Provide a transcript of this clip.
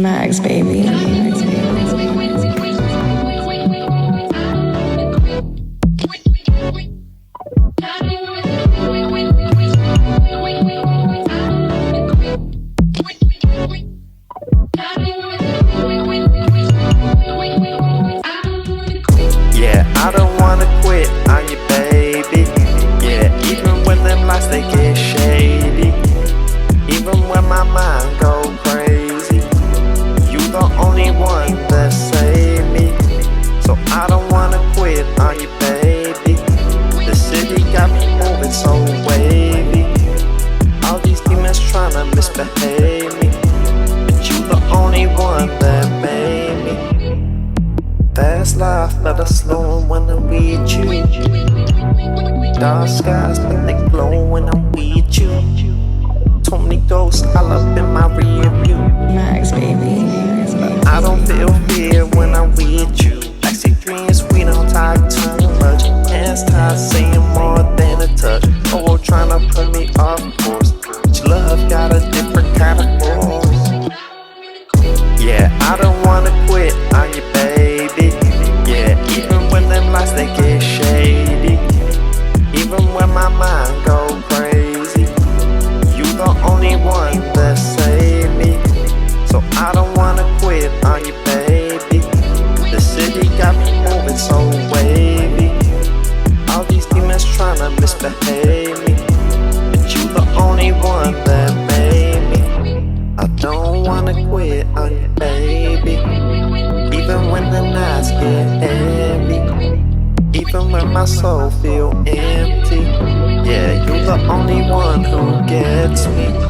Max, baby. Yeah, I don't wanna quit on you, baby. Yeah, even when them lights they get shady, even when my mind go crazy, you the only one that save me. So I don't wanna quit on you, baby. The city got me moving so wavy. All these demons tryna misbehave me, but you the only one that made me. Fast life, let us slow when I'm with you. Dark skies, but they glow when I'm with you. Too many ghosts all up in my rear view. Max, baby. But I don't feel fear when I'm with you. Backseat dreams, we don't talk too much. Hands tied, saying more than a touch. Oh, tryna put me off course. But your love got a different kind of force. Yeah, I don't wanna quit on you, baby. Yeah, even when them lights they get shady, even when my mind go crazy, you the only one that save me. So I don't wanna quit on you, baby. The city got me moving so wavy. All these demons tryna misbehave me, but you the only one that made me. I don't wanna quit on you, baby. Even when the nights get heavy, even when my soul feel empty. Yeah, you're the only one who gets me.